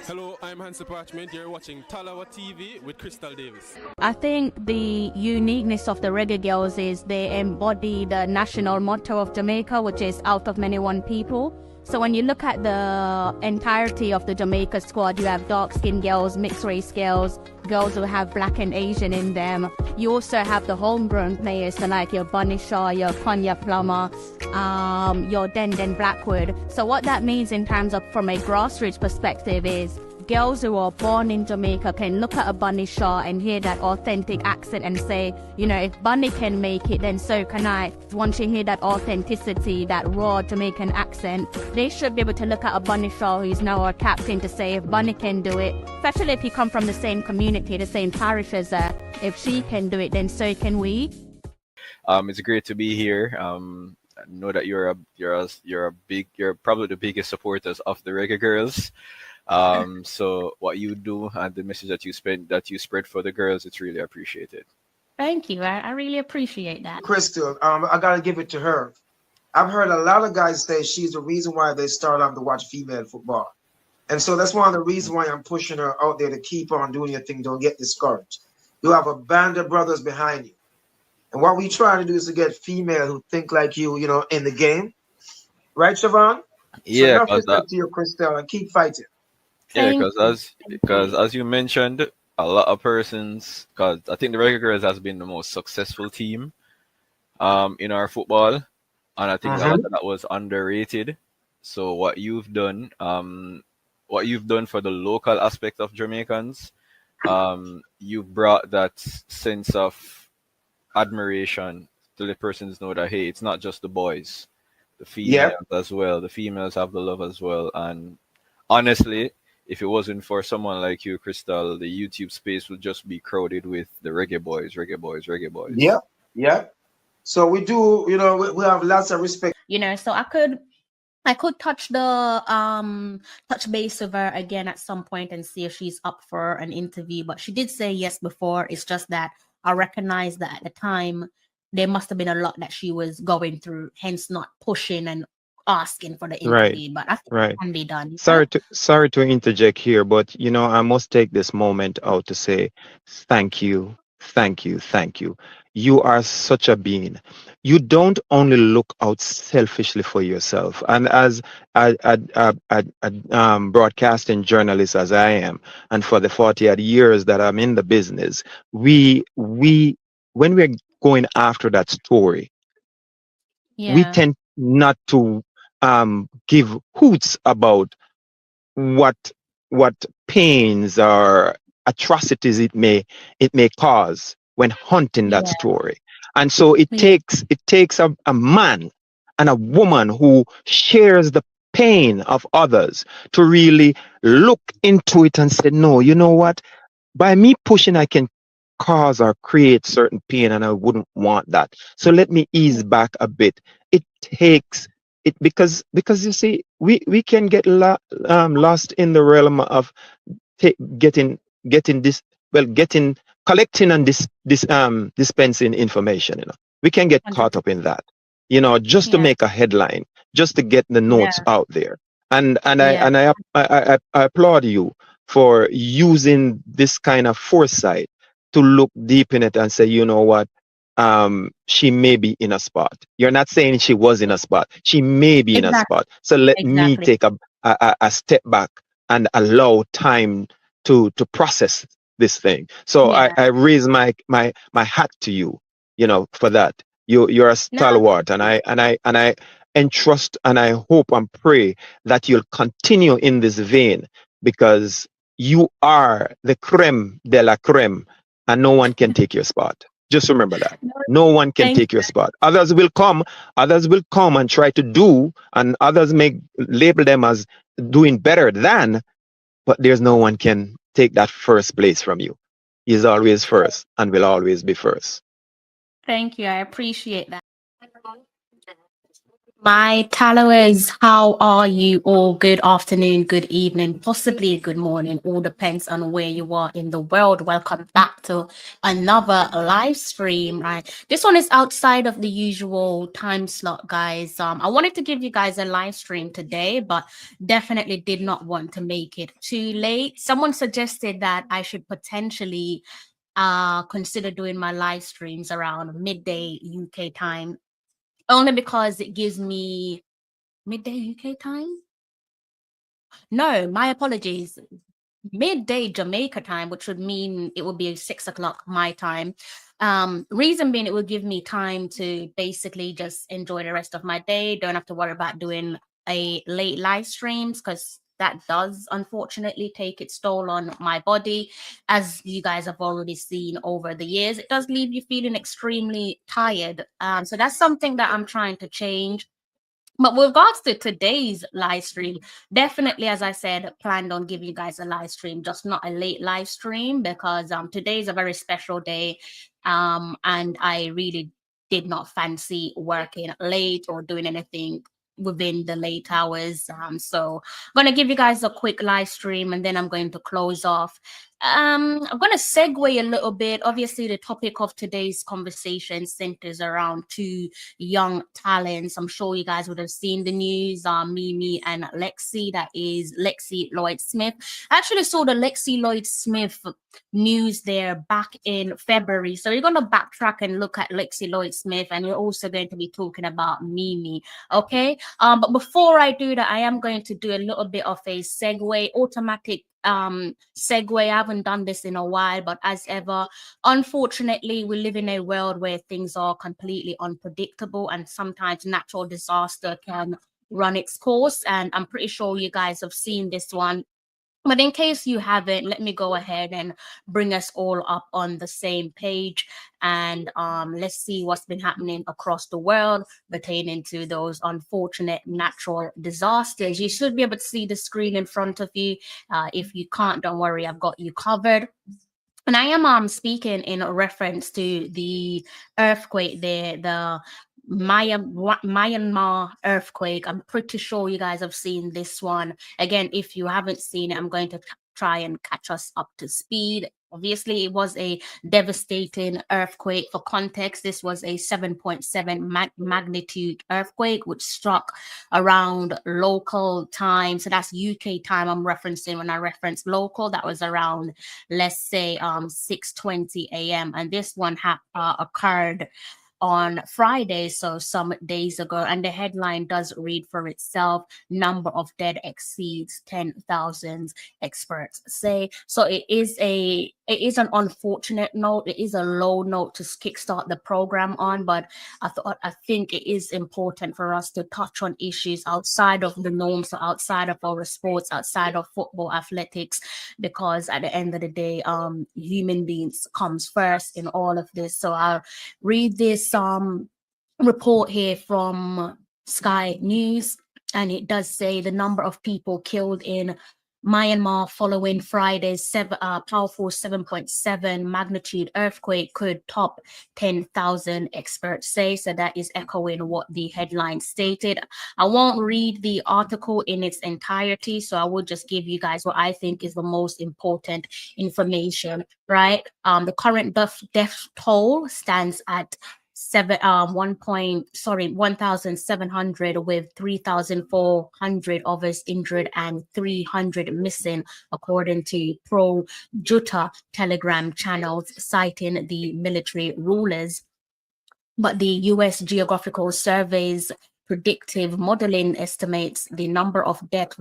Hello, I'm Hansi Parchment. You're watching Talawa TV with Crystal Davis. I think the uniqueness of the Reggae Girlz is they embody the national motto of Jamaica, which is out of many one people. So when you look at the entirety of the Jamaica squad, you have dark-skinned girls, mixed-race girls, girls who have black and Asian in them. You also have the homegrown players, so like your Bunny Shaw, your Konya Plummer, your Den Blackwood. So what that means in terms of from a grassroots perspective is girls who are born in Jamaica can look at a Bunny Shaw and hear that authentic accent and say, you know, if Bunny can make it, then so can I. Once you hear that authenticity, that raw Jamaican accent, they should be able to look at a Bunny Shaw who's now our captain to say, if Bunny can do it, especially if you come from the same community, the same parish as her, if she can do it, then so can we. It's great to be here. I know that you're probably the biggest supporters of the Reggae Girlz. So what you do and the message that you spread for the girls, it's really appreciated. Thank you. I really appreciate that. Crystal, I gotta give it to her. I've heard a lot of guys say she's the reason why they start off to watch female football. And so that's one of the reasons why I'm pushing her out there to keep on doing your thing. Don't get discouraged. You have a band of brothers behind you. And what we try to do is to get female who think like you, you know, in the game. Right, Siobhan? Yeah, so enough respect to you, Crystal, and keep fighting. Yeah, because as you mentioned, a lot of persons, because I think the Reggae Girlz has been the most successful team in our football, and I think a lot of that was underrated. So what you've done for the local aspect of Jamaicans, you've brought that sense of admiration to the persons know that, hey, it's not just the boys, the females as well. The females have the love as well. And honestly, if it wasn't for someone like you, Crystal, the YouTube space would just be crowded with the reggae boys. Yeah. So we do, you know, we have lots of respect. You know, so I could touch base with her again at some point and see if she's up for an interview. But she did say yes before. It's just that I recognize that at the time there must have been a lot that she was going through, hence not pushing and asking for the interview. But I think it can be done. Sorry to interject here, but you know, I must take this moment out to say thank you. You are such a being. You don't only look out selfishly for yourself. And as a broadcasting journalist as I am, and for the 40-odd years that I'm in the business, we when we're going after that story, we tend not to give hoots about what pains or atrocities it may cause when hunting that story. And so it takes a man and a woman who shares the pain of others to really look into it and say, no, you know what, by me pushing I can cause or create certain pain, and I wouldn't want that, so let me ease back a bit. It takes it because you see, we can get lost in the realm of collecting and dispensing information. You know, we can get caught up in that, you know, just to make a headline, just to get the notes out there. And I applaud you for using this kind of foresight to look deep in it and say, you know what, she may be in a spot. You're not saying she was in a spot. She may be in a spot. So let me take a step back and allow time to process this thing. So I raise my hat to you, you know, for that. You're a stalwart, and I entrust and I hope and pray that you'll continue in this vein, because you are the creme de la creme, and no one can take your spot. Just remember that. No one can take your spot. Others will come and try to do, and others may label them as doing better than, but there's no one can take that first place from you. He's always first and will always be first. Thank you. I appreciate that. My followers, how are you all? Good afternoon, good evening, possibly good morning. All depends on where you are in the world. Welcome back to another live stream. Right, this one is outside of the usual time slot, guys. I wanted to give you guys a live stream today, but definitely did not want to make it too late. Someone suggested that I should potentially consider doing my live streams around midday UK time, only because it gives me midday UK time. No, my apologies. Midday Jamaica time, which would mean it would be 6 o'clock my time. Reason being, it would give me time to basically just enjoy the rest of my day. Don't have to worry about doing a late live streams, because that does unfortunately take its toll on my body. As you guys have already seen over the years, it does leave you feeling extremely tired. So that's something that I'm trying to change. But with regards to today's live stream, definitely, as I said, planned on giving you guys a live stream, just not a late live stream, because today is a very special day. And I really did not fancy working late or doing anything within the late hours. So I'm gonna give you guys a quick live stream, and then I'm going to close off. I'm going to segue a little bit. Obviously, the topic of today's conversation centers around two young talents. I'm sure you guys would have seen the news. Mimi and Lexi, that is Lexi Lloyd Smith. I actually saw the Lexi Lloyd Smith news there back in February. So we're going to backtrack and look at Lexi Lloyd Smith, and we're also going to be talking about Mimi. Okay. But before I do that, I am going to do a little bit of a automatic segue. I haven't done this in a while, but as ever, unfortunately, we live in a world where things are completely unpredictable, and sometimes natural disaster can run its course. And I'm pretty sure you guys have seen this one. But in case you haven't, let me go ahead and bring us all up on the same page, and let's see what's been happening across the world pertaining to those unfortunate natural disasters. You should be able to see the screen in front of you. If you can't, don't worry, I've got you covered. And I am speaking in reference to the earthquake there, the Myanmar earthquake. I'm pretty sure you guys have seen this one. Again, if you haven't seen it, I'm going to try and catch us up to speed. Obviously, it was a devastating earthquake. For context, this was a 7.7 magnitude earthquake, which struck around local time. So that's UK time I'm referencing when I reference local. That was around, let's say, 6:20 a.m. And this one occurred on Friday, so some days ago, and the headline does read for itself: number of dead exceeds 10,000, experts say. So it is an unfortunate note. It is a low note to kickstart the program on, but I think it is important for us to touch on issues outside of the norms, so outside of our sports, outside of football, athletics, because at the end of the day, human beings comes first in all of this. So I'll read this report here from Sky News, and it does say the number of people killed in Myanmar following Friday's powerful 7.7 magnitude earthquake could top 10,000, experts say. So that is echoing what the headline stated. I won't read the article in its entirety, so I will just give you guys what I think is the most important information, right? The current death toll stands at 1,700, with 3,400 others injured and 300 missing, according to pro-Juta Telegram channels citing the military rulers. But the U.S. Geographical Survey's predictive modeling estimates the number of dead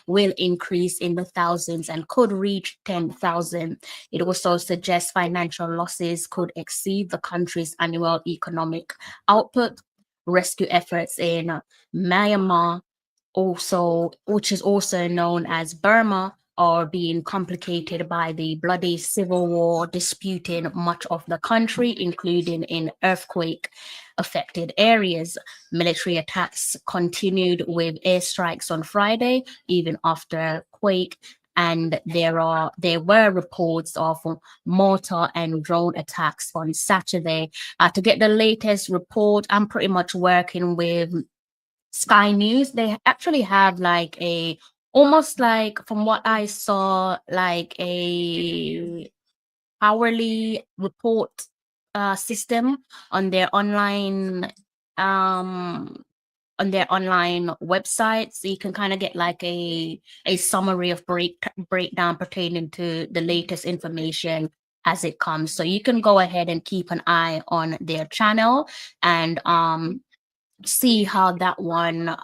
will increase in the thousands and could reach 10,000. It also suggests financial losses could exceed the country's annual economic output. Rescue efforts in Myanmar, which is also known as Burma, are being complicated by the bloody civil war disputing much of the country, including in earthquake-affected areas. Military attacks continued with airstrikes on Friday, even after quake and there were reports of mortar and drone attacks on Saturday. To get the latest report, I'm pretty much working with Sky News. They actually have like almost like, from what I saw, like a hourly report system on their online website, so you can kind of get like a summary of breakdown pertaining to the latest information as it comes. So you can go ahead and keep an eye on their channel and see how that one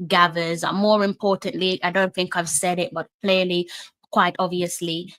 gathers. More importantly, I don't think I've said it, but clearly, quite obviously,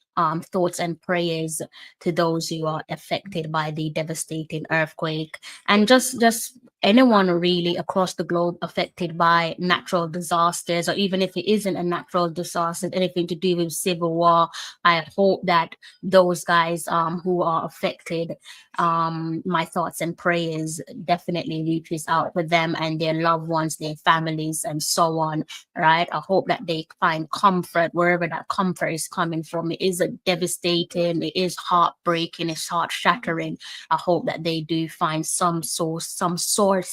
thoughts and prayers to those who are affected by the devastating earthquake, and just anyone really across the globe affected by natural disasters, or even if it isn't a natural disaster, anything to do with civil war. I hope that those guys who are affected, my thoughts and prayers definitely reaches out with them and their loved ones, their families, and so on, right? I hope that they find comfort wherever that comfort is coming from. It is devastating, it is heartbreaking, it's heart shattering. I hope that they do find some source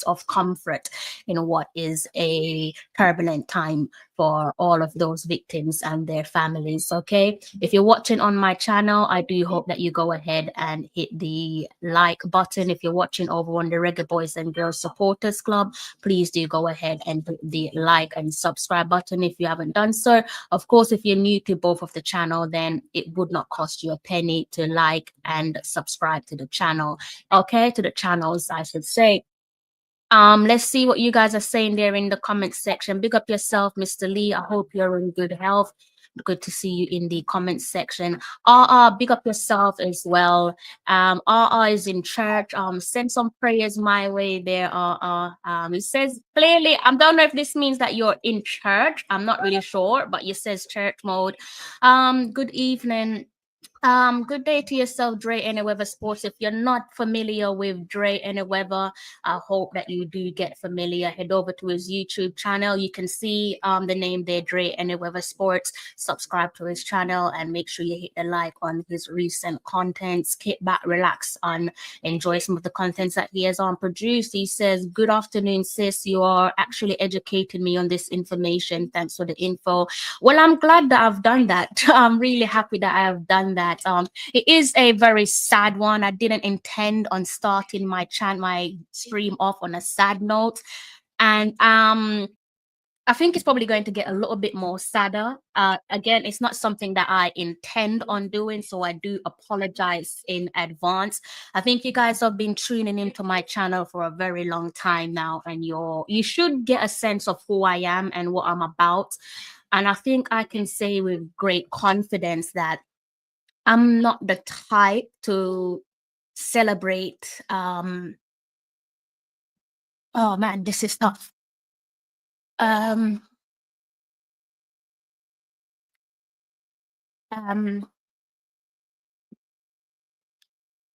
of comfort in what is a turbulent time for all of those victims and their families. Okay, if you're watching on my channel, I do hope that you go ahead and hit the like button. If you're watching over on the Reggae Boys and Girls Supporters Club, please do go ahead and hit the like and subscribe button if you haven't done so. Of course, if you're new to both of the channel, then it would not cost you a penny to like and subscribe to the channel. Okay, to the channels, I should say. Let's see what you guys are saying there in the comment section. Big up yourself, Mr. Lee. I hope you're in good health. Good to see you in the comment section. Big up yourself as well. Is in church. Send some prayers my way there. It says clearly, I don't know if this means that you're in church. I'm not really sure, but it says church mode. Good evening. Good day to yourself, Dre Anyweather Sports. If you're not familiar with Dre Anyweather, I hope that you do get familiar. Head over to his YouTube channel. You can see the name there, Dre Anyweather Sports. Subscribe to his channel and make sure you hit the like on his recent contents. Kick back, relax, and enjoy some of the contents that he has produced. He says, "Good afternoon, sis. You are actually educating me on this information. Thanks for the info." Well, I'm glad that I've done that. I'm really happy that I have done that. It is a very sad one. I didn't intend on starting my stream off on a sad note, and I think it's probably going to get a little bit more sadder. Again, it's not something that I intend on doing, so I do apologize in advance. I think you guys have been tuning into my channel for a very long time now, and you should get a sense of who I am and what I'm about. And I think I can say with great confidence that I'm not the type to celebrate. Oh man, this is tough. I'm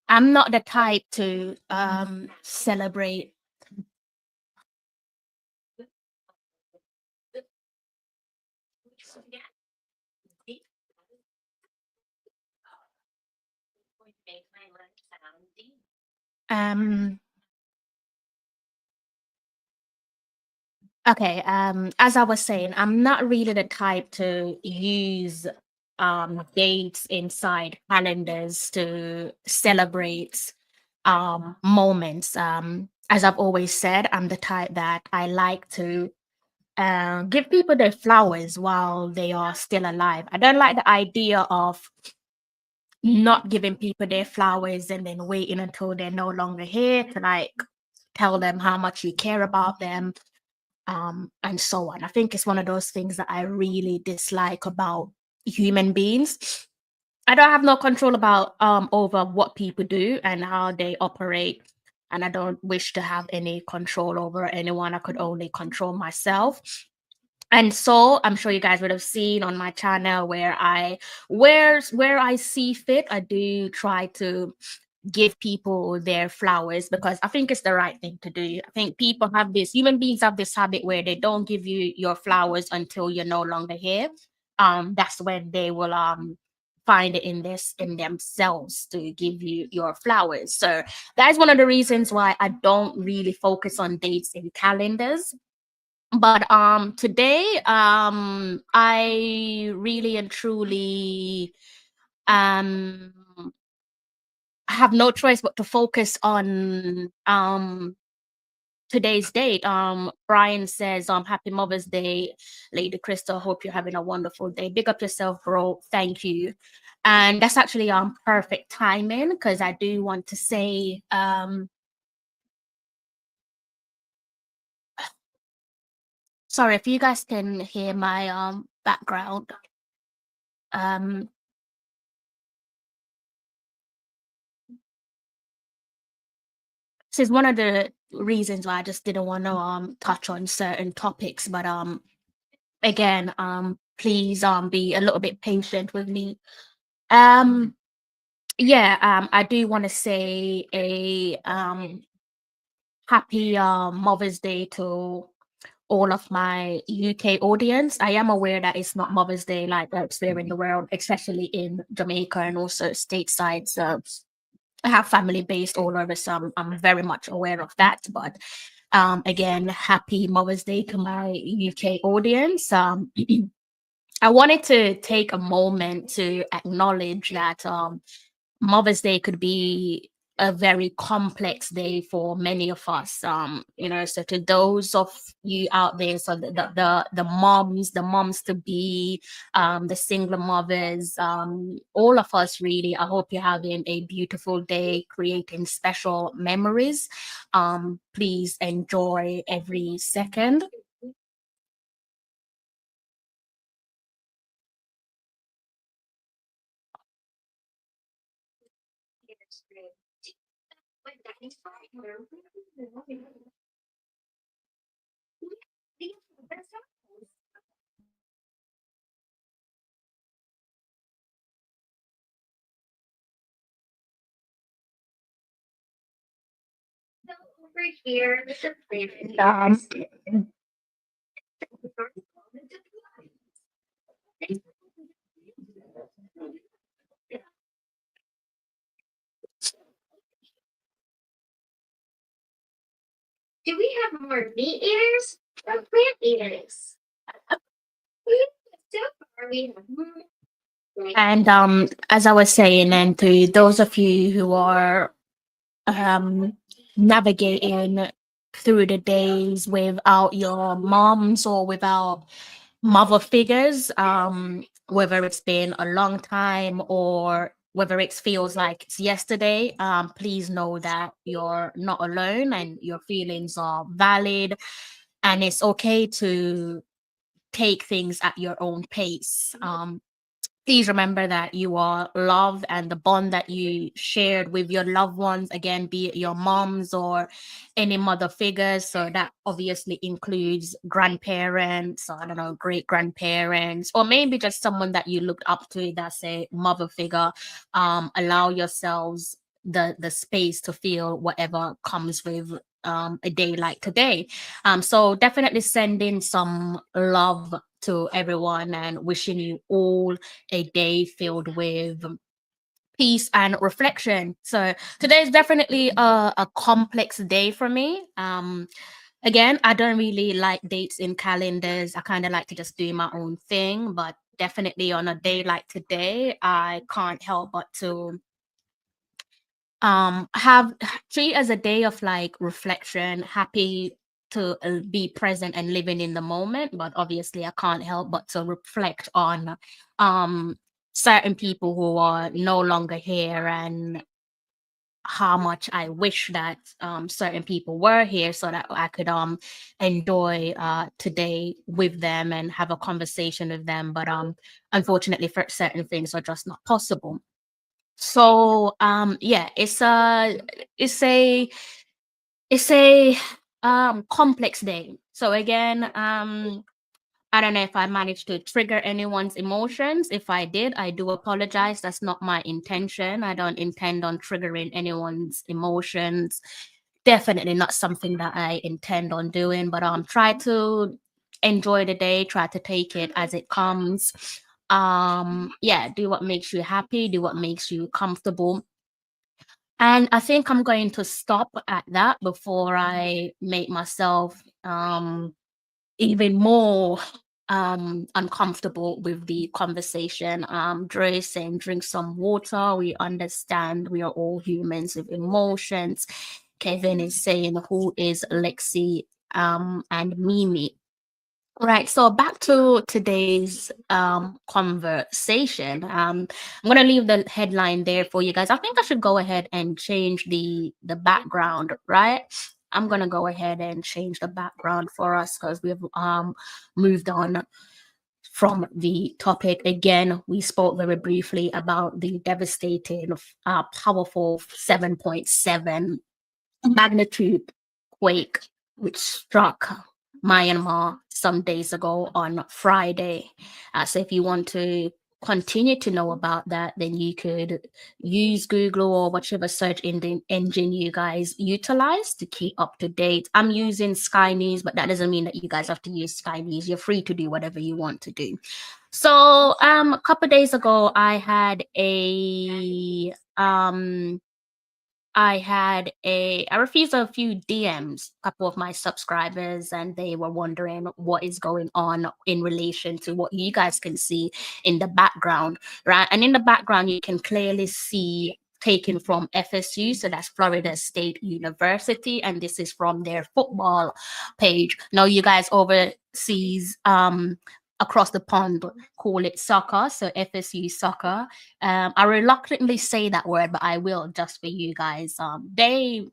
not the type to celebrate. Okay, as I was saying, I'm not really the type to use dates inside calendars to celebrate moments. As I've always said, I'm the type that I like to give people their flowers while they are still alive. I don't like the idea of not giving people their flowers and then waiting until they're no longer here to like tell them how much you care about them, and so on. I think it's one of those things that I really dislike about human beings. I don't have no control about over what people do and how they operate, and I don't wish to have any control over anyone. I could only control myself. And so I'm sure you guys would have seen on my channel where I see fit, I do try to give people their flowers because I think it's the right thing to do. I think human beings have this habit where they don't give you your flowers until you're no longer here. that's when they will find it in themselves to give you your flowers. So that is one of the reasons why I don't really focus on dates in calendars. But today I really and truly have no choice but to focus on today's date. Brian says, happy Mother's Day, Lady Crystal. Hope you're having a wonderful day. Big up yourself, bro. Thank you. And that's actually perfect timing, because I do want to say sorry if you guys can hear my background. This is one of the reasons why I just didn't want to touch on certain topics, but again, please be a little bit patient with me. Yeah, I do want to say a happy Mother's Day to all of my UK audience. I am aware that it's not Mother's Day like elsewhere in the world, especially in Jamaica and also stateside. So I have family based all over, so I'm very much aware of that. But again, happy Mother's Day to my UK audience. I wanted to take a moment to acknowledge that Mother's Day could be a very complex day for many of us. So to those of you out there, so the moms to be, the single mothers, all of us really, I hope you're having a beautiful day, creating special memories. Please enjoy every second. Um, Do we have more meat eaters or plant eaters? And as I was saying, and to those of you who are navigating through the days without your moms or without mother figures, whether it's been a long time or whether it feels like it's yesterday, please know that you're not alone and your feelings are valid, and it's okay to take things at your own pace. Please remember that you are loved, and the bond that you shared with your loved ones, again, be it your moms or any mother figures. So that obviously includes grandparents, or I don't know, great grandparents, or maybe just someone that you looked up to that's a mother figure. Allow yourselves the space to feel whatever comes with a day like today. So definitely sending some love to everyone and wishing you all a day filled with peace and reflection. So today is definitely a complex day for me. Again, I don't really like dates in calendars. I kind of like to just do my own thing, but definitely on a day like today, I can't help but to have treat as a day of like reflection, happy to be present and living in the moment. But obviously I can't help but to reflect on certain people who are no longer here, and how much I wish that certain people were here so that I could enjoy today with them and have a conversation with them. But unfortunately for certain things are just not possible. So yeah, it's a complex day. So again, I don't know if I managed to trigger anyone's emotions. If I did, I do apologize. That's not my intention. I don't intend on triggering anyone's emotions. Definitely not something that I intend on doing, but try to enjoy the day, try to take it as it comes. Yeah, do what makes you happy, do what makes you comfortable. And I think I'm going to stop at that before I make myself even more uncomfortable with the conversation. Dre is saying drink some water. We understand we are all humans with emotions. Kevin is saying who is Lexi and Mimi. Right, so back to today's conversation. I'm gonna leave the headline there for you guys. I think I should go ahead and change the background, right? I'm gonna go ahead and change the background for us because we've moved on from the topic. Again, we spoke very briefly about the devastating, powerful 7.7 magnitude quake which struck Myanmar some days ago on Friday. So if you want to continue to know about that, then you could use Google or whichever search engine you guys utilize to keep up to date. I'm using Sky News, but that doesn't mean that you guys have to use Sky News. You're free to do whatever you want to do. So a couple of days ago, I received a few DMs, a couple of my subscribers, and they were wondering what is going on in relation to what you guys can see in the background, right? And in the background, you can clearly see taken from FSU, so that's Florida State University, and this is from their football page. Now, you guys overseas, across the pond call it soccer, so FSU soccer. I reluctantly say that word, but I will just for you guys. They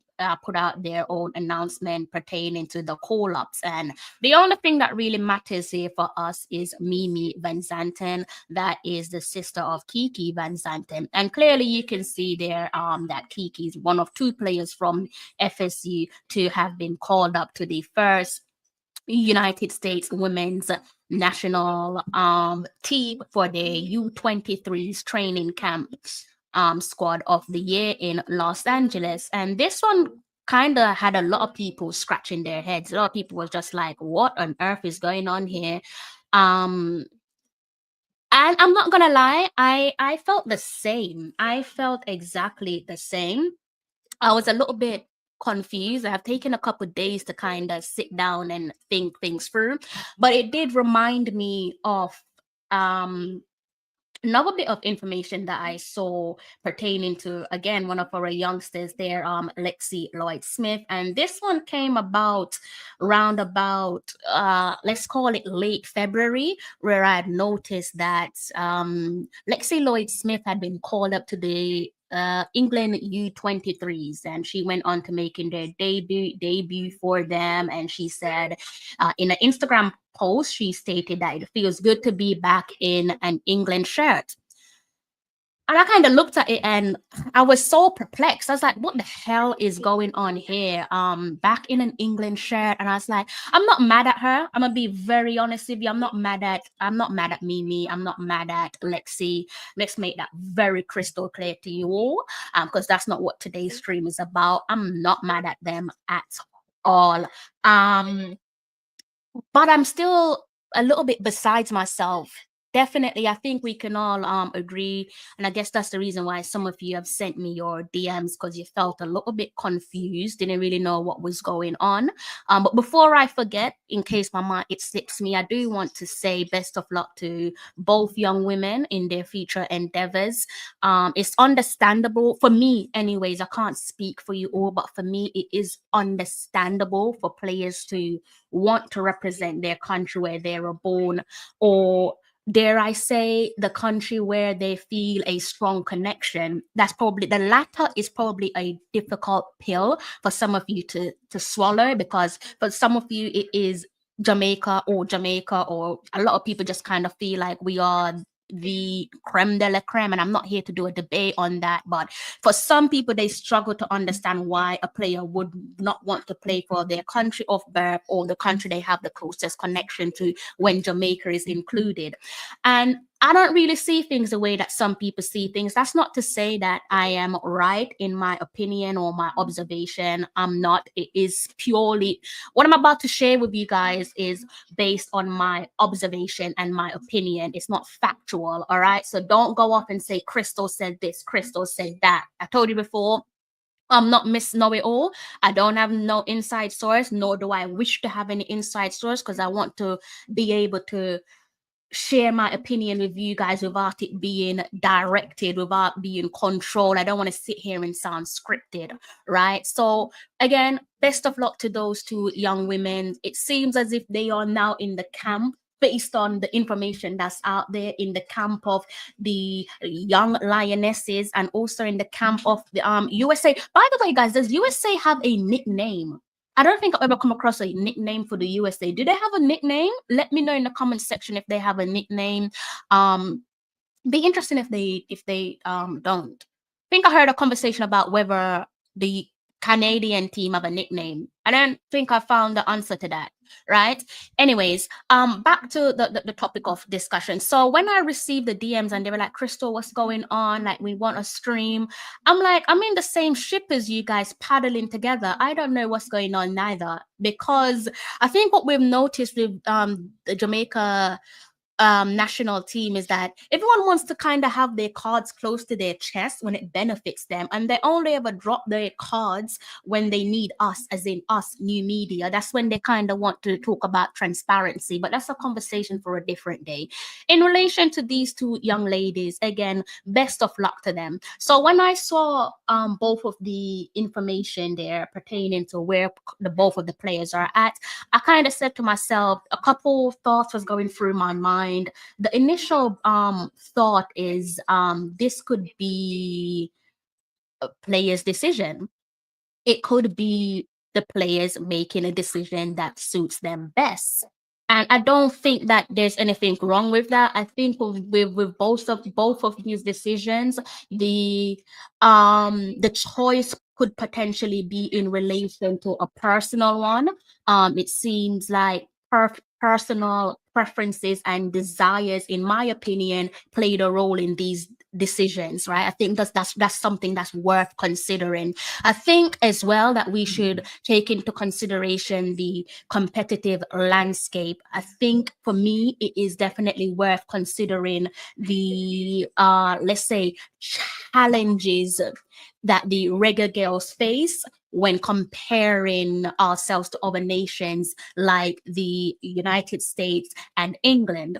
put out their own announcement pertaining to the call-ups, and the only thing that really matters here for us is Mimi Van Zanten, that is the sister of Kiki Van Zanten, and clearly you can see there that Kiki is one of two players from FSU to have been called up to the first United States women's national team for their U23s training camp squad of the year in Los Angeles. And this one kind of had a lot of people scratching their heads. A lot of people was just like, what on earth is going on here? And I'm not gonna lie, I felt the same. I felt exactly the same. I was a little bit confused. I have taken a couple of days to kind of sit down and think things through, but it did remind me of another bit of information that I saw pertaining to, again, one of our youngsters there, Lexi Lloyd Smith. And this one came about round about, let's call it late February, where I had noticed that Lexi Lloyd Smith had been called up to the England U23s, and she went on to making their debut for them. And she said in an Instagram post, she stated that it feels good to be back in an England shirt. And I kind of looked at it and I was so perplexed. I was like, what the hell is going on here? Back in an England shirt. And I was like, I'm not mad at her. I'm gonna be very honest with you. I'm not mad at Mimi. I'm not mad at Lexi. Let's make that very crystal clear to you all. Because that's not what today's stream is about. I'm not mad at them at all. But I'm still a little bit besides myself. Definitely, I think we can all agree, and I guess that's the reason why some of you have sent me your DMs, because you felt a little bit confused, didn't really know what was going on. But before I forget, in case my mind it slips me, I do want to say best of luck to both young women in their future endeavors. It's understandable for me, anyways. I can't speak for you all, but for me, it is understandable for players to want to represent their country where they were born, or dare I say, the country where they feel a strong connection. That's probably the latter is probably a difficult pill for some of you to swallow, because for some of you it is Jamaica, or a lot of people just kind of feel like we are the creme de la creme, and I'm not here to do a debate on that, but for some people they struggle to understand why a player would not want to play for their country of birth or the country they have the closest connection to, when Jamaica is included. And I don't really see things the way that some people see things. That's not to say that I am right in my opinion or my observation. I'm not. It is purely what I'm about to share with you guys is based on my observation and my opinion. It's not factual. All right. So don't go off and say Crystal said this, Crystal said that. I told you before. I'm not Miss Know It All. I don't have no inside source, nor do I wish to have any inside source because I want to be able to share my opinion with you guys without it being directed, without being controlled. I don't want to sit here and sound scripted, right? So again, best of luck to those two young women. It seems as if they are now in the camp based on the information that's out there, in the camp of the young lionesses and also in the camp of the USA. By the way, guys, does USA have a nickname? I don't think I've ever come across a nickname for the USA. Do they have a nickname? Let me know in the comment section if they have a nickname. Be interesting if they don't. I think I heard a conversation about whether the Canadian team have a nickname. I don't think I found the answer to that. Right. Anyways, back to the topic of discussion. So when I received the DMs and they were like, Crystal, what's going on? Like, we want a stream. I'm like, I'm in the same ship as you guys paddling together. I don't know what's going on neither, because I think what we've noticed with the Jamaica national team is that everyone wants to kind of have their cards close to their chest when it benefits them, and they only ever drop their cards when they need us, as in us, new media. That's when they kind of want to talk about transparency, but that's a conversation for a different day. In relation to these two young ladies, again, best of luck to them. So when I saw both of the information there pertaining to where both of the players are at, I kind of said to myself, a couple thoughts was going through my mind. The initial thought is this could be a player's decision. It could be the players making a decision that suits them best. And I don't think that there's anything wrong with that. I think with both of these decisions, the choice could potentially be in relation to a personal one. It seems like personal preferences and desires, in my opinion, played a role in these decisions, right? I think that's something that's worth considering. I think as well that we should take into consideration the competitive landscape. I think for me, it is definitely worth considering the let's say challenges that the Reggae Girlz face when comparing ourselves to other nations like the United States and England.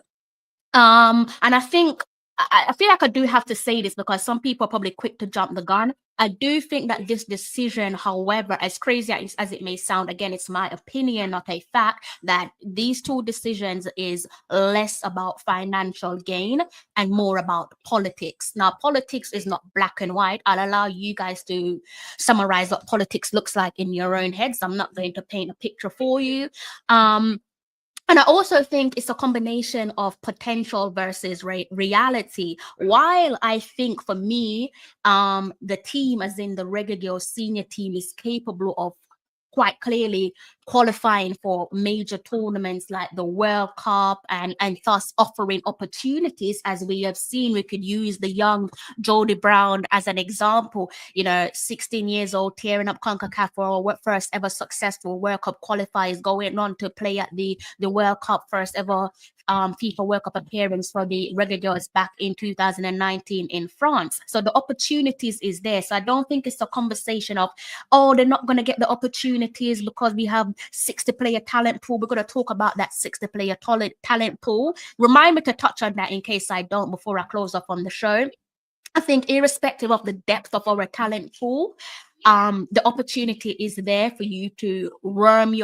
And I think I feel like I do have to say this because some people are probably quick to jump the gun. I do think that this decision, however, as crazy as it may sound, again, it's my opinion, not a fact, that these two decisions is less about financial gain and more about politics. Now, politics is not black and white. I'll allow you guys to summarize what politics looks like in your own heads. I'm not going to paint a picture for you. And I also think it's a combination of potential versus reality. While I think for me, the team, as in the Reggae Girlz senior team, is capable of quite clearly qualifying for major tournaments like the World Cup and thus offering opportunities. As we have seen, we could use the young Jodie Brown as an example, 16 years old, tearing up CONCACAF for our first ever successful World Cup qualifiers, going on to play at the World Cup, first ever FIFA World Cup appearance for the Reggae Girlz back in 2019 in France. So the opportunities is there. So I don't think it's a conversation of, oh, they're not going to get the opportunities because we have 60-player talent pool. We're going to talk about that 60-player talent pool. Remind me to touch on that in case I don't before I close up on the show. I think irrespective of the depth of our talent pool, the opportunity is there for you to work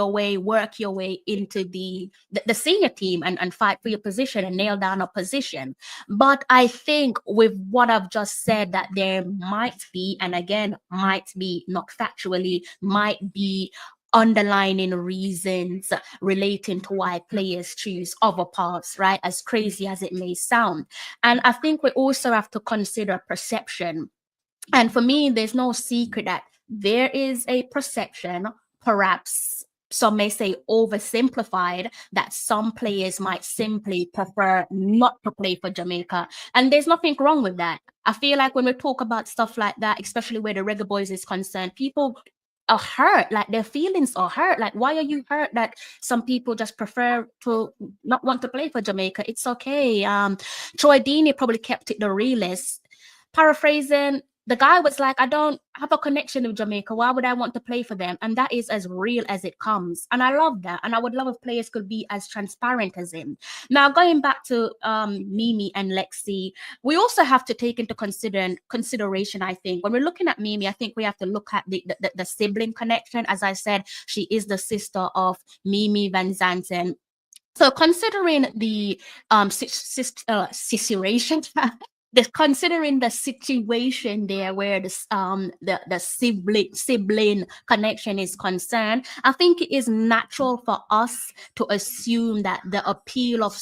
your way into the senior team and fight for your position and nail down a position. But I think with what I've just said, that there might be, and again, might be not factually, might be underlining reasons relating to why players choose other paths, right? As crazy as it may sound. And I think we also have to consider perception. And for me, there's no secret that there is a perception, perhaps some may say oversimplified, that some players might simply prefer not to play for Jamaica. And there's nothing wrong with that. I feel like when we talk about stuff like that, especially where the Reggae Boys is concerned, people are hurt, like their feelings are hurt. Like, why are you hurt that some people just prefer to not want to play for Jamaica? It's okay. Troy Deeney probably kept it the realest. Paraphrasing, the guy was like, I don't have a connection with Jamaica. Why would I want to play for them? And that is as real as it comes. And I love that. And I would love if players could be as transparent as him. Now, going back to Mimi and Lexi, we also have to take into consideration, I think, when we're looking at Mimi, I think we have to look at the sibling connection. As I said, she is the sister of Mimi Van Zanten. So considering the situation, considering the situation there where the sibling connection is concerned, I think it is natural for us to assume that the appeal of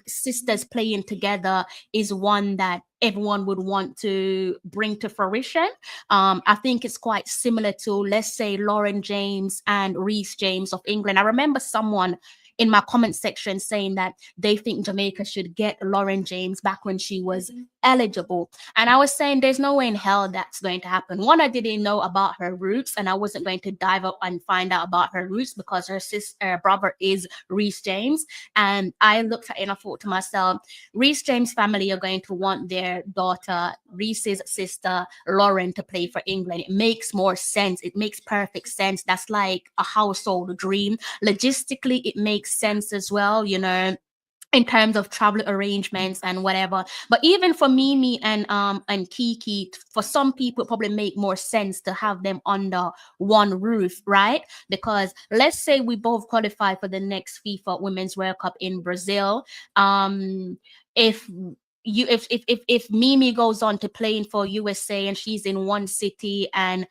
sisters playing together is one that everyone would want to bring to fruition. I think it's quite similar to, let's say, Lauren James and Reece James of England. I remember someone in my comment section saying that they think Jamaica should get Lauren James back when she was eligible. And I was saying there's no way in hell that's going to happen. One, I didn't know about her roots, and I wasn't going to dive up and find out about her roots because her brother is Reece James. And I looked at it and I thought to myself, Reece James' family are going to want their daughter, Reece's sister, Lauren, to play for England. It makes more sense. It makes perfect sense. That's like a household dream. Logistically, it makes sense as well, you know, in terms of travel arrangements and whatever. But even for Mimi and Kiki, for some people, it probably make more sense to have them under one roof, right? Because let's say we both qualify for the next FIFA Women's World Cup in Brazil. If Mimi goes on to playing for USA and she's in one city, and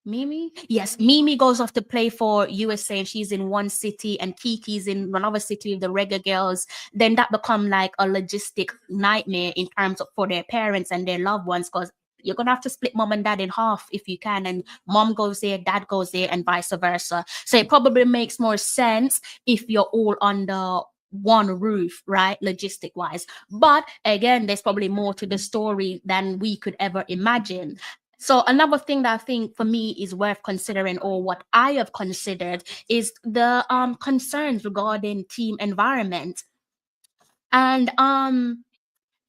Mimi goes off to play for USA and she's in one city and Kiki's in another city with the Reggae Girlz, then that become like a logistic nightmare in terms of for their parents and their loved ones, because you're gonna have to split mom and dad in half if you can, and mom goes there, dad goes there, and vice versa. So it probably makes more sense if you're all under one roof, right, logistic wise. But again, there's probably more to the story than we could ever imagine. So another thing that I think for me is worth considering, or what I have considered, is the concerns regarding team environment. And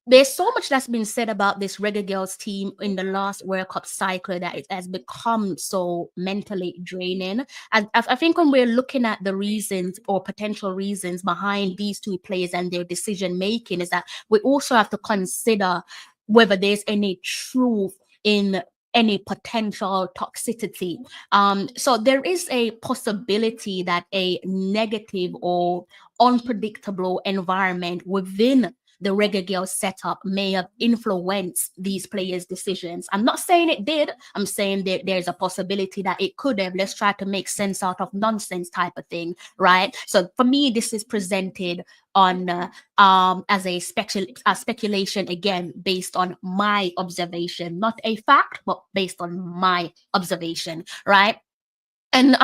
there's so much that's been said about this Reggae Girlz team in the last World Cup cycle that it has become so mentally draining. And I think when we're looking at the reasons or potential reasons behind these two players and their decision making, is that we also have to consider whether there's any truth in any potential toxicity. So there is a possibility that a negative or unpredictable environment within the Reggae Girl setup may have influenced these players' decisions. I'm not saying it did. I'm saying that there's a possibility that it could have. Let's try to make sense out of nonsense type of thing, right? So for me, this is presented on as a speculation, again, based on my observation, not a fact, but based on my observation, right? And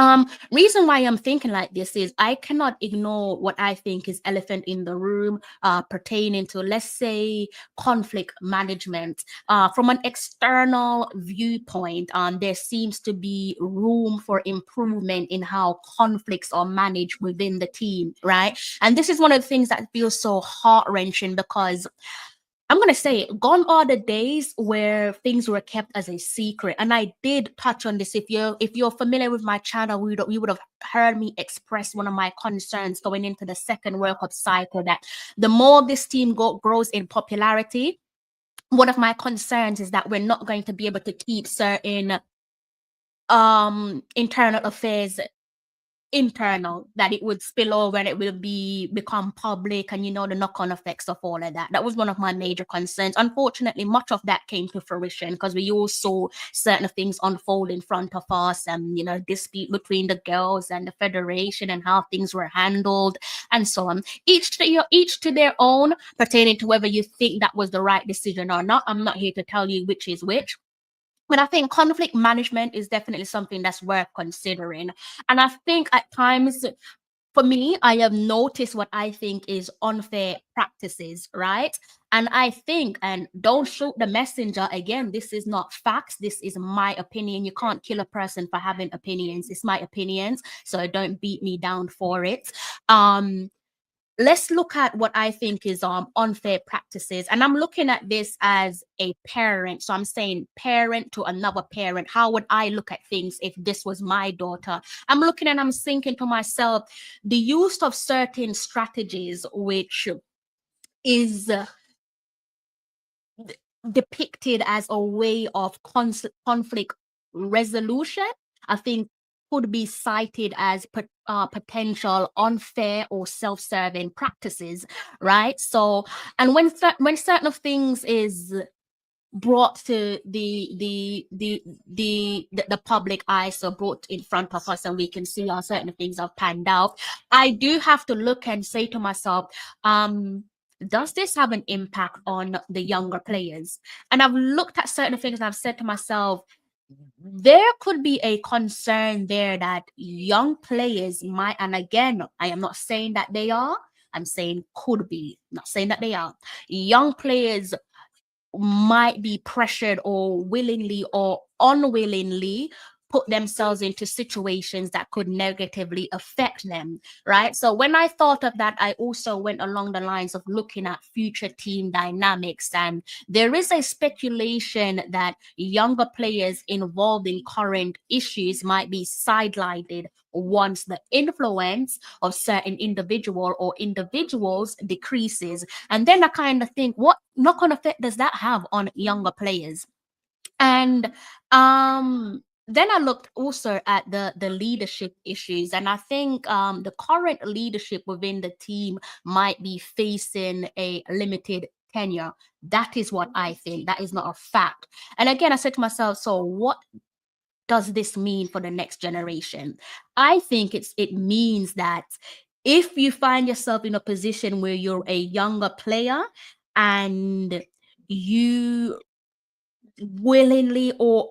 reason why I'm thinking like this is I cannot ignore what I think is elephant in the room pertaining to, let's say, conflict management. From an external viewpoint, there seems to be room for improvement in how conflicts are managed within the team, right? And this is one of the things that feels so heart-wrenching, because I'm going to say, gone are the days where things were kept as a secret. And I did touch on this. If you're familiar with my channel, you would have heard me express one of my concerns going into the second World Cup cycle, that the more this team grows in popularity, one of my concerns is that we're not going to be able to keep certain internal affairs internal, that it would spill over and it will become public, and you know, the knock-on effects of all of that. That was one of my major concerns. Unfortunately, much of that came to fruition because we all saw certain things unfold in front of us, and you know, dispute between the girls and the federation and how things were handled and so on. Each to their own, pertaining to whether you think that was the right decision or not. I'm not here to tell you which is which. But I think conflict management is definitely something that's worth considering. And I think at times, for me, I have noticed what I think is unfair practices, right? And I think, and don't shoot the messenger again, this is not facts. This is my opinion. You can't kill a person for having opinions. It's my opinions. So don't beat me down for it. Let's look at what I think is unfair practices. And I'm looking at this as a parent. So I'm saying parent to another parent. How would I look at things if this was my daughter? I'm looking and I'm thinking to myself, the use of certain strategies, which is depicted as a way of conflict resolution, I think could be cited as potential unfair or self-serving practices, right? So, and when certain things is brought to the public eye, so brought in front of us, and we can see how certain things have panned out, I do have to look and say to myself, does this have an impact on the younger players? And I've looked at certain things and I've said to myself, there could be a concern there that young players might, and again, I am not saying that they are, I'm saying could be, not saying that they are. Young players might be pressured or willingly or unwillingly put themselves into situations that could negatively affect them, right? So when I thought of that, I also went along the lines of looking at future team dynamics. And there is a speculation that younger players involved in current issues might be sidelined once the influence of certain individual or individuals decreases. And then I kind of think, what knock-on effect does that have on younger players? And then I looked also at the leadership issues, and I think the current leadership within the team might be facing a limited tenure. That is what I think. That is not a fact. And again, I said to myself, so what does this mean for the next generation? I think it means that if you find yourself in a position where you're a younger player and you willingly or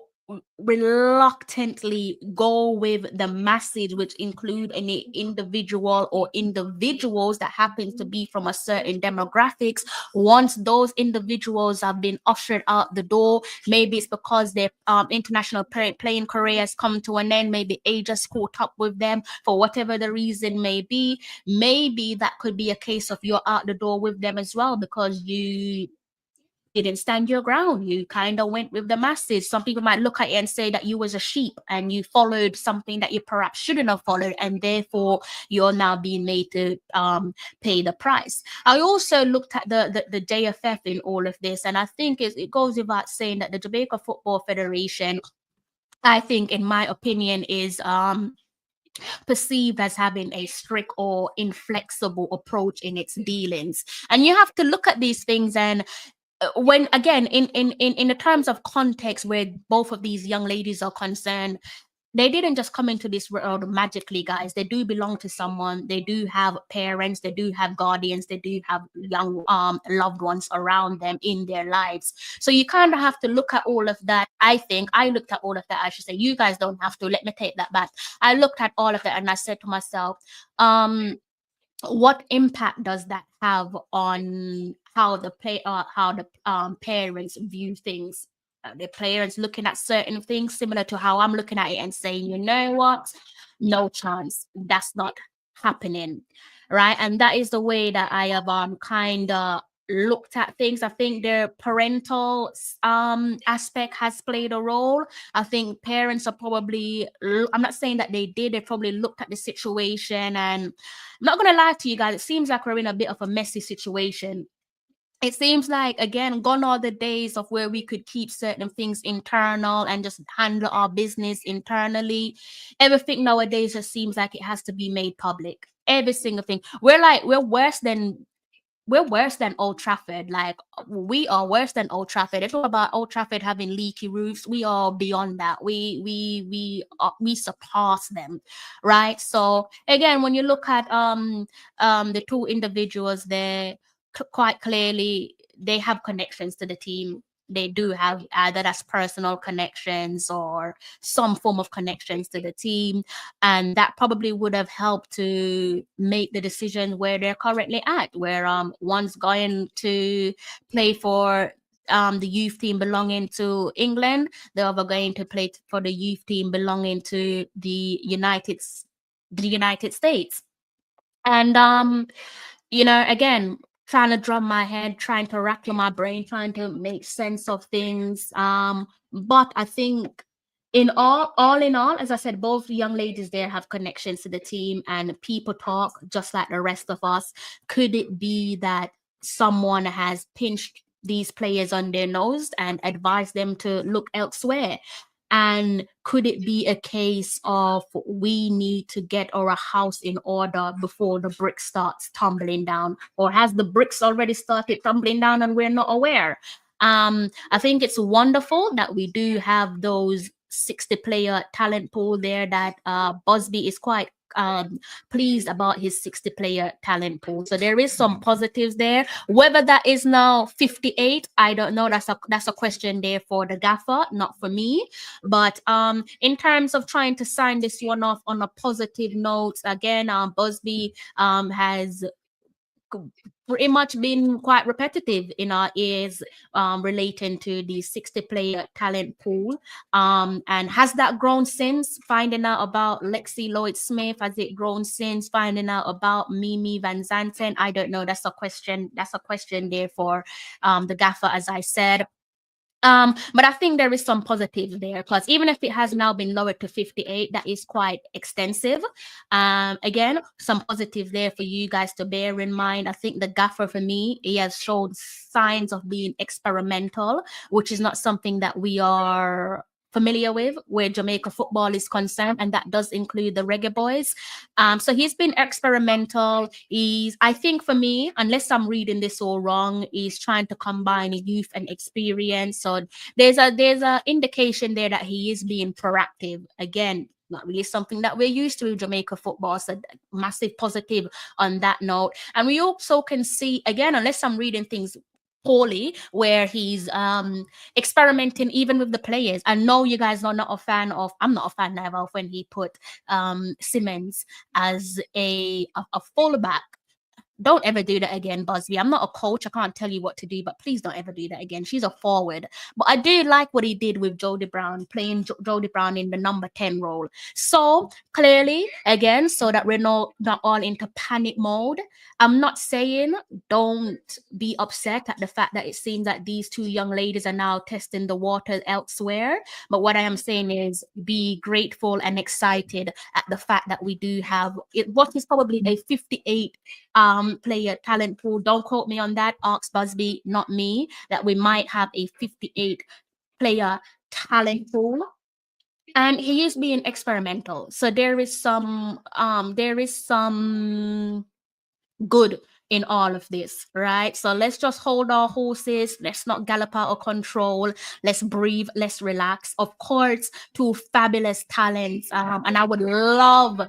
reluctantly go with the masses, which include any individual or individuals that happens to be from a certain demographics, once those individuals have been ushered out the door, maybe it's because their international playing career has come to an end, maybe age has caught up with them for whatever the reason may be, maybe that could be a case of you're out the door with them as well because you didn't stand your ground. You kind of went with the masses. Some people might look at it and say that you was a sheep and you followed something that you perhaps shouldn't have followed, and therefore you're now being made to pay the price. I also looked at the JFF in all of this, and I think it goes without saying that the Jamaica Football Federation, I think, in my opinion, is perceived as having a strict or inflexible approach in its dealings. And you have to look at these things, and when again in the terms of context where both of these young ladies are concerned, they didn't just come into this world magically, guys. They do belong to someone. They do have parents. They do have guardians. They do have young loved ones around them in their lives. So you kind of have to look at all of that. I think I looked at all of that. I should say, you guys don't have to. Let me take that back. I looked at all of that and I said to myself, what impact does that have on how the parents view things? The parents looking at certain things similar to how I'm looking at it and saying, you know what, no chance, that's not happening, right? And that is the way that I have kind of looked at things. I think their parental aspect has played a role. I think parents are probably, I'm not saying that they did, they probably looked at the situation, and I'm not gonna lie to you guys, it seems like we're in a bit of a messy situation. It seems like, again, gone are the days of where we could keep certain things internal and just handle our business internally. Everything nowadays just seems like it has to be made public. Every single thing. We're worse than Old Trafford. Like, we are worse than Old Trafford. They talk about Old Trafford having leaky roofs. We are beyond that. We surpass them, right? So again, when you look at the two individuals there, quite clearly they have connections to the team. they do have either that's personal connections or some form of connections to the team, and that probably would have helped to make the decision where they're currently at, where one's going to play for the youth team belonging to England, the other going to play for the youth team belonging to the United States. And again, trying to drum my head, trying to rattle my brain, trying to make sense of things. But I think all in all, as I said, both young ladies there have connections to the team, and people talk just like the rest of us. Could it be that someone has pinched these players on their nose and advised them to look elsewhere? And could it be a case of we need to get our house in order before the brick starts tumbling down? Or has the bricks already started tumbling down and we're not aware? I think it's wonderful that we do have those 60-player talent pool there, that Busby is quite pleased about his 60-player talent pool. So there is some positives there. Whether that is now 58, I don't know. That's a question there for the gaffer, not for me. But in terms of trying to sign this one off on a positive note, again, Busby has pretty much been quite repetitive in our ears relating to the 60-player talent pool. And has that grown since finding out about Lexi Lloyd-Smith? Has it grown since finding out about Mimi Van Zanten? I don't know. That's a question there for the gaffer, as I said. But I think there is some positives there, because even if it has now been lowered to 58, that is quite extensive. Again, some positives there for you guys to bear in mind. I think the gaffer, for me, he has shown signs of being experimental, which is not something that we are familiar with where Jamaica football is concerned, and that does include the Reggae Boys. So he's been experimental. I think for me, unless I'm reading this all wrong, he's trying to combine youth and experience. So there's a indication there that he is being proactive. Again, not really something that we're used to in Jamaica football. So massive positive on that note. And we also can see, again, unless I'm reading things poorly, where he's experimenting even with the players. I know you guys are not a fan of, I'm not a fan never of when he put Simmons as a fullback. Don't ever do that again, Busby. I'm not a coach. I can't tell you what to do, but please don't ever do that again. She's a forward. But I do like what he did with Jody Brown, playing Jody Brown in the number 10 role. So clearly, again, so that we're not all into panic mode, I'm not saying don't be upset at the fact that it seems that these two young ladies are now testing the water elsewhere. But what I am saying is be grateful and excited at the fact that we do have what is probably a 58 player talent pool. Don't quote me on that. Ask Busby, not me, that we might have a 58 player talent pool. And he is being experimental. So there is some good in all of this, right? So let's just hold our horses. Let's not gallop out of control. Let's breathe. Let's relax. Of course, two fabulous talents. And I would love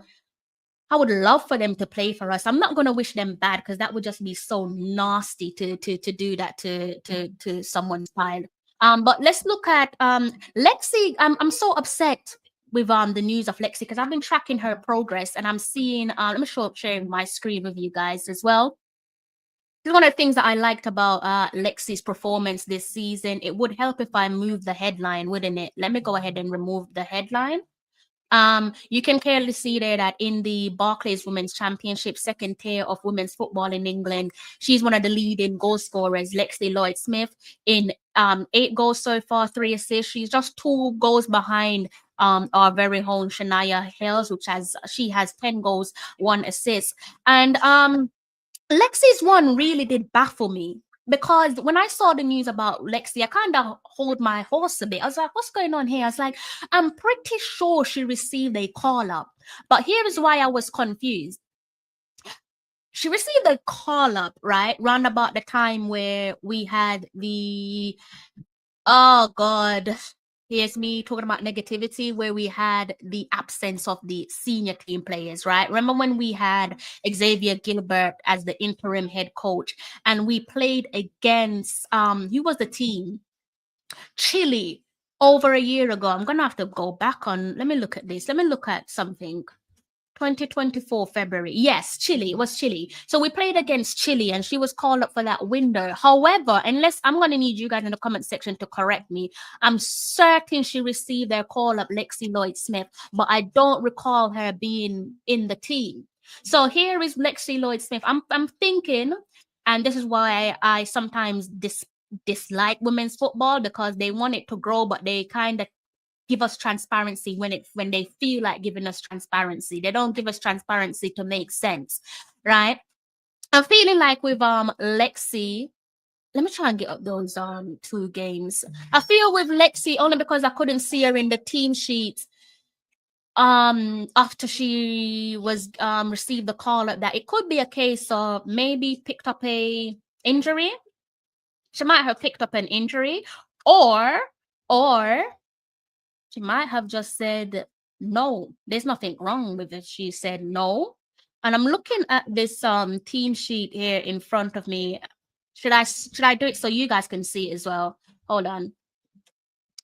for them to play for us. I'm not going to wish them bad, because that would just be so nasty to do that to someone's child. But let's look at Lexi. I'm so upset with the news of Lexi, because I've been tracking her progress, and I'm seeing let me share my screen with you guys as well. This is one of the things that I liked about Lexi's performance this season. It would help if I move the headline, wouldn't it? Let me go ahead and remove the headline. You can clearly see there that in the Barclays Women's Championship, second tier of women's football in England, she's one of the leading goal scorers, Lexi Lloyd-Smith, in 8 goals so far, 3 assists. She's just 2 goals behind our very own Shania Hills, she has 10 goals, 1 assist. And Lexi's one really did baffle me, because when I saw the news about Lexi, I kind of hold my horse a bit. I was like, what's going on here? I was like, I'm pretty sure she received a call up. But here is why I was confused. She received a call up, right? Round about the time where we had oh God, here's me talking about negativity, where we had the absence of the senior team players, right? Remember when we had Xavier Gilbert as the interim head coach, and we played against who was the team? Chile over a year ago. I'm gonna have to go back on. Let me look at this. Let me look at something. 2024 February. Yes, Chile. It was Chile. So we played against Chile and she was called up for that window. However, unless I'm going to need you guys in the comment section to correct me, I'm certain she received their call up, Lexi Lloyd Smith, but I don't recall her being in the team. So here is Lexi Lloyd Smith. I'm thinking, and this is why I sometimes dislike women's football, because they want it to grow, but they kind of give us transparency when they feel like giving us transparency. They don't give us transparency to make sense, right? I'm feeling like with Lexi, let me try and get up those 2 games. I feel with Lexi only because I couldn't see her in the team sheet after she was received the call up, that it could be a case of maybe picked up a injury. She might have picked up an injury, or she might have just said no. There's nothing wrong with it. She said no. And I'm looking at this team sheet here in front of me. Should I do it so you guys can see it as well? Hold on.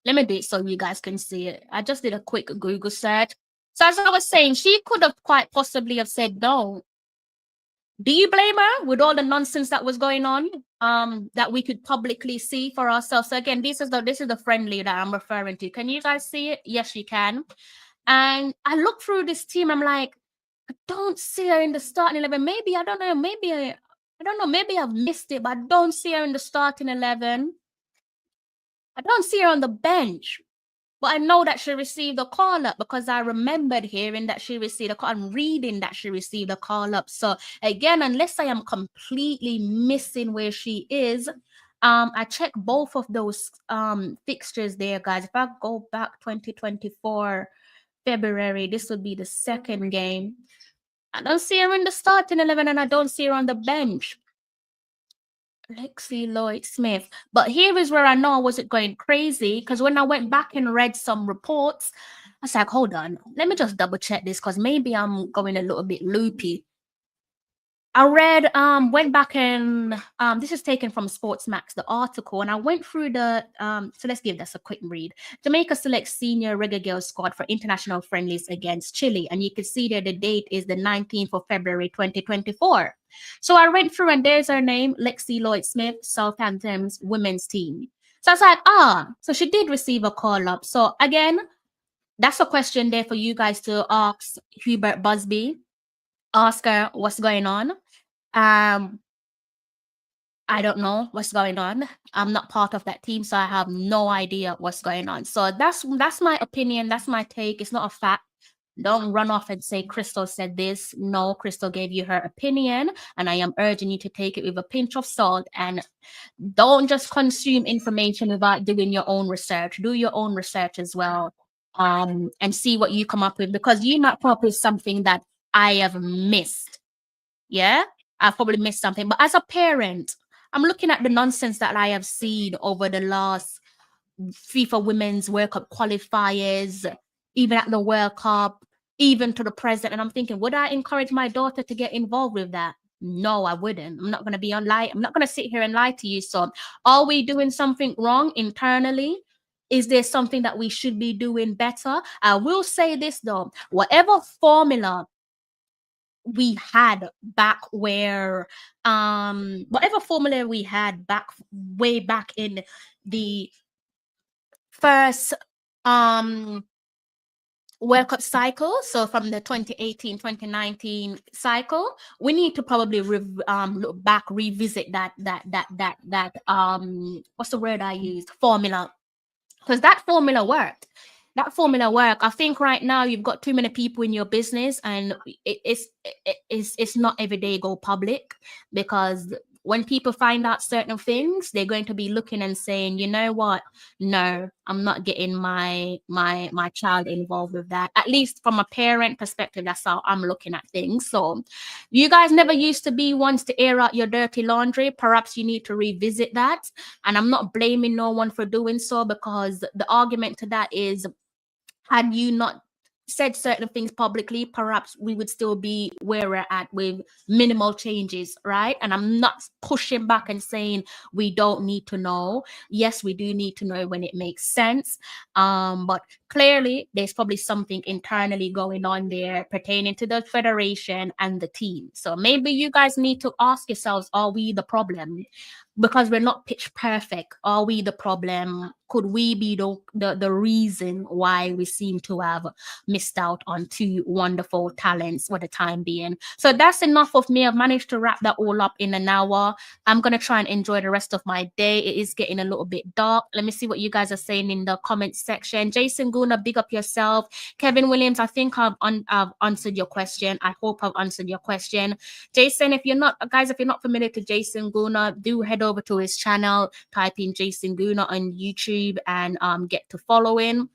Let me do it so you guys can see it. I just did a quick Google search. So as I was saying, she could have quite possibly have said no. Do you blame her with all the nonsense that was going on, that we could publicly see for ourselves? So again, this is the friendly that I'm referring to. Can you guys see it? Yes, you can. And I look through this team. I'm like, I don't see her in the starting 11. Maybe I don't know. Maybe I've missed it, but I don't see her in the starting 11. I don't see her on the bench. But I know that she received a call up because I remembered hearing that she received a call and reading that she received a call up. So again, unless I am completely missing where she is, I check both of those fixtures there, guys. If I go back 2024 February, this would be the second game. I don't see her in the starting 11 and I don't see her on the bench. Lexi Lloyd Smith. But here is where I know I wasn't going crazy, because when I went back and read some reports, I was like, hold on, let me just double check this, because maybe I'm going a little bit loopy. I read, went back and this is taken from Sportsmax, the article, and I went through the, so let's give this a quick read. Jamaica selects senior Reggae Girlz squad for international friendlies against Chile. And you can see there the date is the 19th of February, 2024. So I went through and there's her name, Lexi Lloyd Smith, Southampton's women's team. So I was like, so she did receive a call up. So again, that's a question there for you guys to ask Hubert Busby. Ask her what's going on. I don't know what's going on. I'm not part of that team, so I have no idea what's going on. So that's my opinion. That's my take. It's not a fact. Don't run off and say Crystal said this. No, Crystal gave you her opinion, and I am urging you to take it with a pinch of salt and don't just consume information without doing your own research. Do your own research as well, and see what you come up with, because you might come up with something that I have missed. Yeah, I've probably missed something. But as a parent, I'm looking at the nonsense that I have seen over the last FIFA Women's World Cup qualifiers, even at the World Cup, even to the present. And I'm thinking, would I encourage my daughter to get involved with that? No, I wouldn't. I'm not going to be on lie. I'm not going to sit here and lie to you. So are we doing something wrong internally? Is there something that we should be doing better? I will say this though, whatever formula we had back where whatever formula we had back way back in the first World Cup cycle, so from the 2018-2019 cycle, we need to probably look back, revisit that what's the word I used, formula, because that formula worked. I think right now you've got too many people in your business, and it's not every day go public, because when people find out certain things, they're going to be looking and saying, you know what? No, I'm not getting my child involved with that. At least from a parent perspective, that's how I'm looking at things. So you guys never used to be ones to air out your dirty laundry. Perhaps you need to revisit that. And I'm not blaming no one for doing so, because the argument to that is, had you not said certain things publicly, perhaps we would still be where we're at with minimal changes, right? And I'm not pushing back and saying we don't need to know. Yes, we do need to know when it makes sense. But clearly there's probably something internally going on there pertaining to the federation and the team. So maybe you guys need to ask yourselves, are we the problem? Because we're not pitch perfect. Are we the problem? Could we be the reason why we seem to have missed out on two wonderful talents for the time being? So that's enough of me. I've managed to wrap that all up in an hour. I'm going to try and enjoy the rest of my day. It is getting a little bit dark. Let me see what you guys are saying in the comments section. Jason Guna, big up yourself. Kevin Williams, I think I've answered your question. I hope I've answered your question. Jason, if you're not familiar to Jason Guna, do head over to his channel, type in Jason Guna on YouTube and get to following.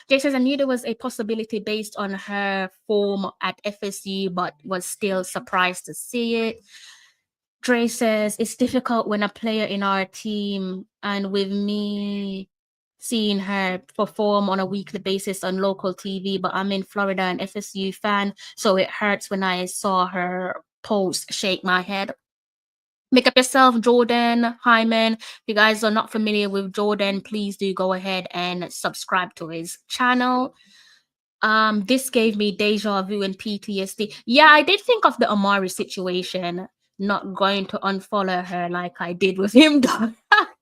Jay says, I knew there was a possibility based on her form at FSU, but was still surprised to see it. Dre says, it's difficult when a player in our team, and with me seeing her perform on a weekly basis on local TV, but I'm in Florida, an FSU fan, so it hurts when I saw her post. Shake my head. Make up yourself, Jordan Hyman. If you guys are not familiar with Jordan, please do go ahead and subscribe to his channel. This gave me deja vu and PTSD. Yeah, I did think of the Amari situation. Not going to unfollow her like I did with him, though.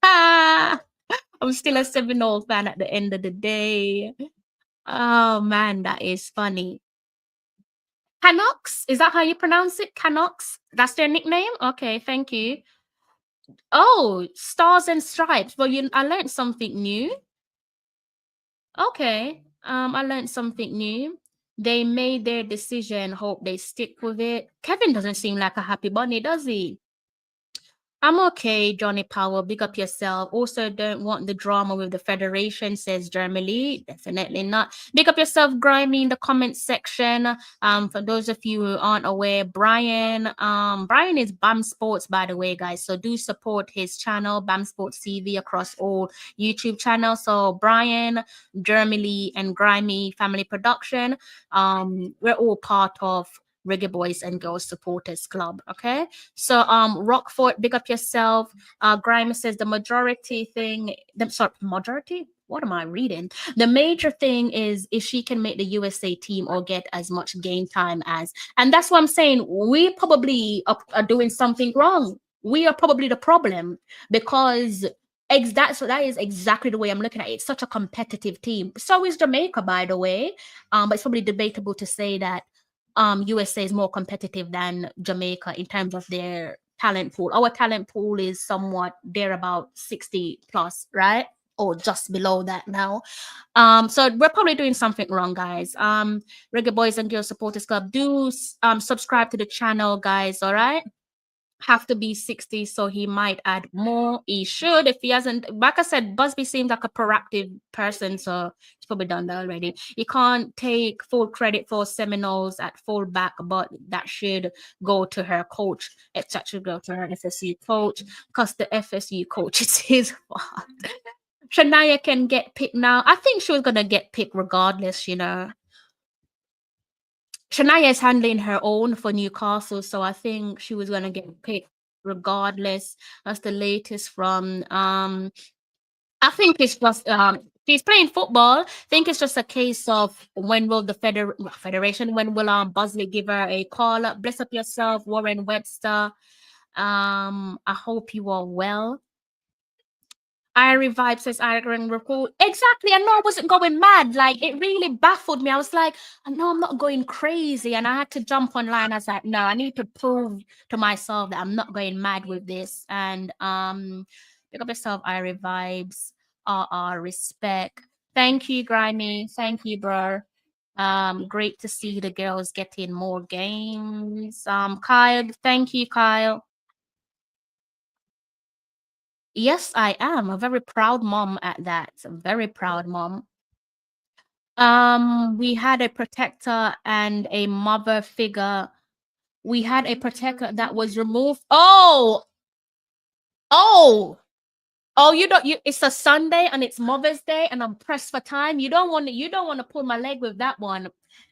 I'm still a Seminole fan at the end of the day. Oh man, that is funny. Canox, is that how you pronounce it? Canox? That's their nickname? Okay, thank you. Oh, Stars and Stripes. Well, I learned something new. Okay. I learned something new. They made their decision. Hope they stick with it. Kevin doesn't seem like a happy bunny, does he? I'm okay, Johnny Powell. Big up yourself. Also, don't want the drama with the Federation, says Jeremy Lee. Definitely not. Big up yourself, Grimy, in the comments section. For those of you who aren't aware, Brian is BAM Sports, by the way, guys. So do support his channel, BAM Sports TV, across all YouTube channels. So Brian, Jeremy Lee, and Grimy Family Production. We're all part of Reggae Boys and Girls Supporters Club. Okay, so Rockford, big up yourself. Grime says the majority thing. Majority. What am I reading? The major thing is if she can make the USA team or get as much game time as, and that's what I'm saying. We probably are doing something wrong. We are probably the problem because that is exactly the way I'm looking at it. It's such a competitive team. So is Jamaica, by the way. But it's probably debatable to say that USA is more competitive than Jamaica in terms of their talent pool. Our talent pool is somewhat, they're about 60 plus, right? Or just below that now. So we're probably doing something wrong, guys. Reggae Boys and Girls Supporters Club, do subscribe to the channel, guys, all right? Have to be 60, so he might add more. He should. If he hasn't, like I said, Busby seems like a proactive person, so he's probably done that already. You can't take full credit for Seminoles at fullback, but that should go to her coach. That should go to her FSU coach, because the FSU coach is his fault. Shania can get picked now. I think she was gonna get picked regardless, you know. Shania is handling her own for Newcastle, so I think she was gonna get picked regardless. That's the latest from I think it's just she's playing football. I think it's just a case of when will the federation, when will Buzzley give her a call up? Bless up yourself, Warren Webster. I hope you are well. Irie Vibe says Iron report. Exactly. I know I wasn't going mad. Like, it really baffled me. I was like, I know I'm not going crazy. And I had to jump online. I was like, no, I need to prove to myself that I'm not going mad with this. And pick up yourself, Irie Vibes. Respect. Thank you, Grimy. Thank you, bro. Great to see the girls getting more games. Kyle, thank you, Kyle. Yes, I am a very proud mom at that. A very proud mom. We had a protector and a mother figure. We had a protector that was removed. Oh, Oh, it's a Sunday and it's Mother's Day and I'm pressed for time. You don't want to pull my leg with that one.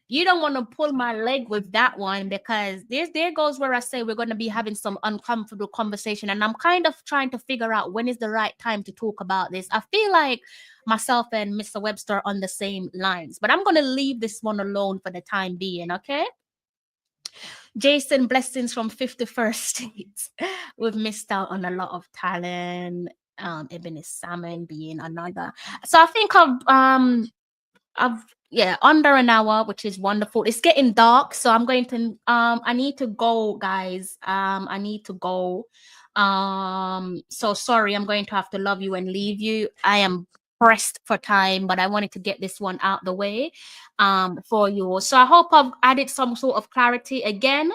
You don't want to pull my leg with that one, because there goes where I say we're going to be having some uncomfortable conversation, and I'm kind of trying to figure out when is the right time to talk about this. I feel like myself and Mr. Webster are on the same lines, but I'm going to leave this one alone for the time being, okay? Jason, blessings from 51st State. We've missed out on a lot of talent. Ebony Salmon being another. So I think I've under an hour, which is wonderful. It's getting dark, so I'm going to I need to go, guys. I need to go. So sorry, I'm going to have to love you and leave you. I am pressed for time, but I wanted to get this one out the way for you. So I hope I've added some sort of clarity. Again,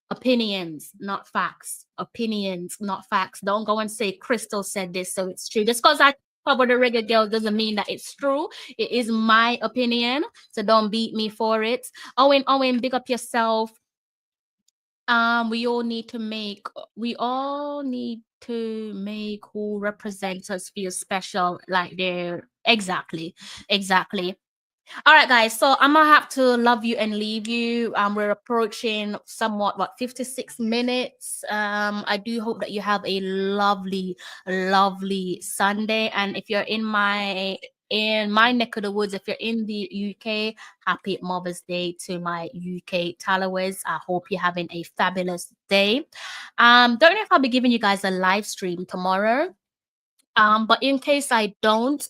opinions, not facts. Opinions, not facts. Don't go and say Crystal said this, so it's true. Just because I cover the Reggae Girl doesn't mean that it's true. It is my opinion, so don't beat me for it. Owen, big up yourself. We all need to make who represents us feel special, like they're exactly. All right, guys. So I'm gonna have to love you and leave you. We're approaching somewhat 56 minutes. I do hope that you have a lovely Sunday. And if you're in my neck of the woods, if you're in the UK, happy Mother's Day to my UK followers. I hope you're having a fabulous day. Don't know if I'll be giving you guys a live stream tomorrow. But in case I don't,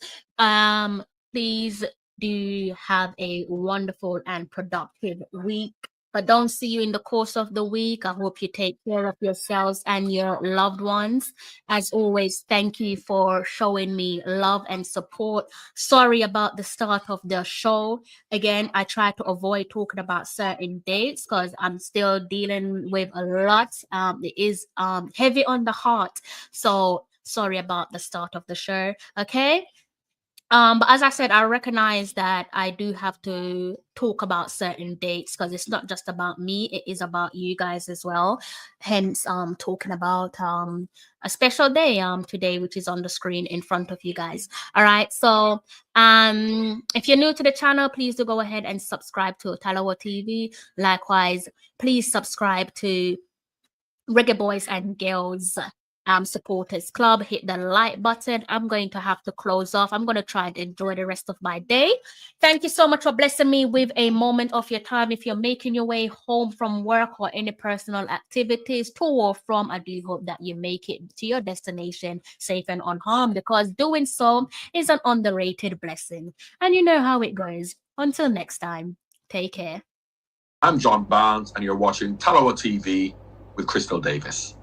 please do have a wonderful and productive week. But don't see you in the course of the week. I hope you take care of yourselves and your loved ones. As always, thank you for showing me love and support. Sorry about the start of the show. Again, I try to avoid talking about certain dates because I'm still dealing with a lot. It is heavy on the heart. So sorry about the start of the show. Okay. But as I said, I recognize that I do have to talk about certain dates because it's not just about me, it is about you guys as well. Hence, talking about a special day today, which is on the screen in front of you guys. All right. So if you're new to the channel, please do go ahead and subscribe to Talawa TV. Likewise, please subscribe to Reggae Boys and Girls Supporters Club. Hit the like button. I'm going to have to close off. I'm going to try and enjoy the rest of my day. Thank you so much for blessing me with a moment of your time. If you're making your way home from work or any personal activities to or from, I do hope that you make it to your destination safe and unharmed, because doing so is an underrated blessing. And you know how it goes. Until next time, take care. I'm John Barnes, and you're watching Talawa TV with Crystal Davis.